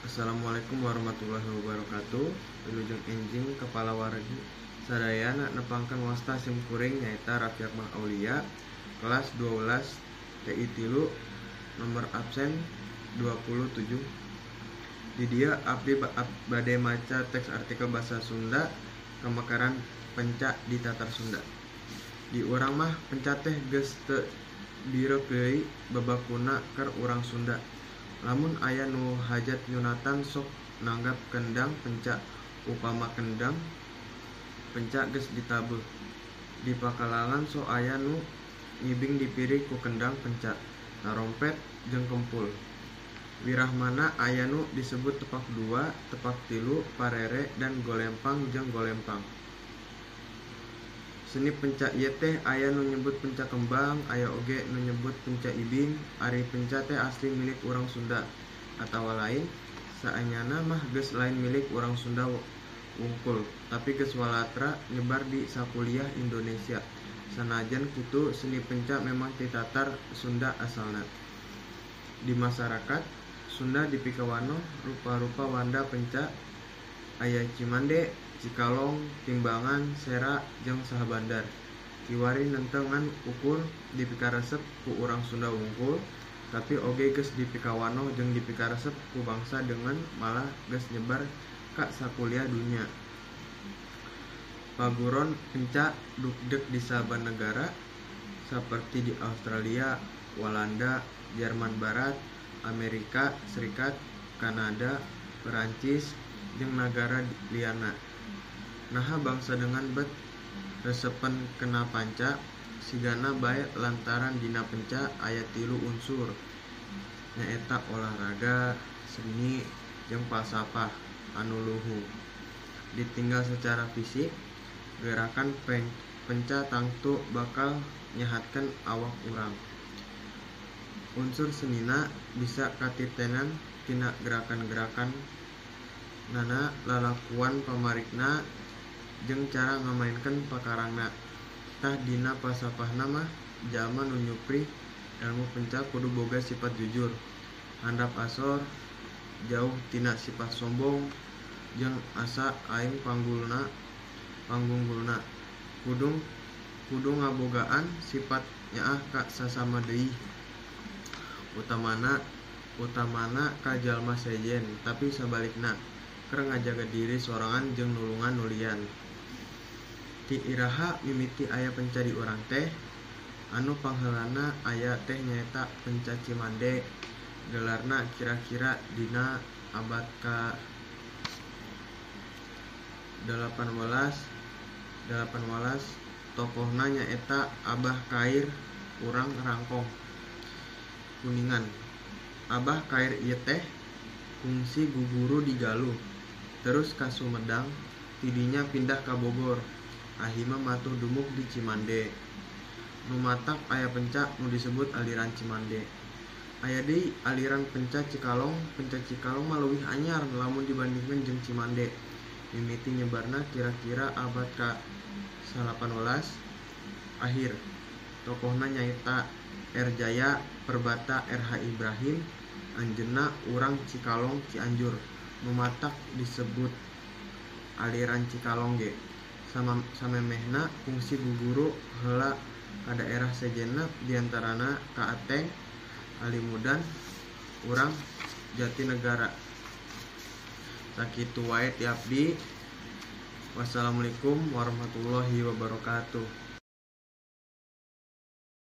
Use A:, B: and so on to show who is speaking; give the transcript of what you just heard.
A: Assalamualaikum warahmatullahi wabarakatuh. Wilujeng enjing kepala wargi sadayana nepangkeun wasta simkuring nyaeta Raffi Akmal Aulia kelas 12 TI 3 nomor absen 27. Di dieu abdi bade maca teks artikel basa Sunda kamakaran penca di tatar Sunda. Di urang mah penca teh geus teu direk deui babakuna keur urang Sunda. Lamun aya nu hajat nyunatan sok nanggap kendang penca, upama kendang penca geus ditabuh di pakalangan sok aya nu ngibing dipiri ku kendang penca, tarompet jeung kempul. Wirahmana aya nu disebut tepak 2, tepak 3, parere, dan golempang jeung golempang. Seni penca ieu teh aya nu nyebut penca kembang, aya oge nu nyebut penca ibing. Ari penca teh asli milik urang Sunda atawa lain saenyana mah geus lain milik urang Sunda wungkul, tapi geus walatra nyebar di sakuliah Indonesia. Sanajan kitu seni penca memang ti tatar Sunda asalna. Di masyarakat Sunda dipikawanoh rupa-rupa wanda penca aya Cimande, Cikalong, Timbangan, Sera, jeung saha bandar. Kiwari nentengan ukur dipikaresep ku urang Sunda wungkul, tapi oge geus dipikawanoh jeung dipikaresep ku bangsa dengan malah geus nyebar ka sakuliah dunya. Paguron penca dugdeg di saban negara saperti di Australia, Walanda, Jerman Barat, Amerika Serikat, Kanada, Perancis, jeung nagara liana. Naha bangsa dengan bet resepen kena panca sigana bae lantaran dina penca aya 3 unsur nyaeta olahraga, seni, jeung falsafah anu luhur. Ditinggal secara fisik, gerakan penca tangtu bakal nyahatkeun awak urang. Unsur senina bisa katitenan tina gerakan-gerakan nana lalakuan pamarikna jeung cara ngamainkeun pakarangna. Tah dina falsafahna mah jalma nu nyupri ilmu penca kudu boga sifat jujur, handap asor, jauh tina sifat sombong, jeung asa aing panggulna. Kudu ngabogaan sifat nyaah ka sasama deui. Utamana ka jalma sejen, tapi sabalikna keur ngajaga diri sorangan jeung nulungan nulian. Ti iraha mimiti aya penca di urang teh, anu pangheulana aya teh nyaeta penca Cimande. Gelarna kira-kira dina abad ka 18. Tokohna nyaeta Abah Kair urang Rangkong, Kuningan. Abah Kair ieu teh kungsi guguru di Galuh, terus ka Sumedang, tidinya pindah ka Bogor, ahima matuh dumuk di Cimande. Nu matak aya penca nu disebut aliran Cimande. Aya deui aliran penca Cikalong. Penca Cikalong mah leuwih anyar lamun dibandingkeun jeung Cimande. Mimiti nyebarna kira-kira abad ka 18 akhir. Tokohna nyaeta R. Jaya, Perbata R.H. Ibrahim, anjeunna urang Cikalong Cianjur. Nu matak disebut aliran Cikalong ge. Samemehna kungsi guguru heula ka daerah sejenna diantarana ka Ateng, Alimudan, urang Jatinegara. Sakitu wae ti abdi. Wassalamualaikum warahmatullahi wabarakatuh.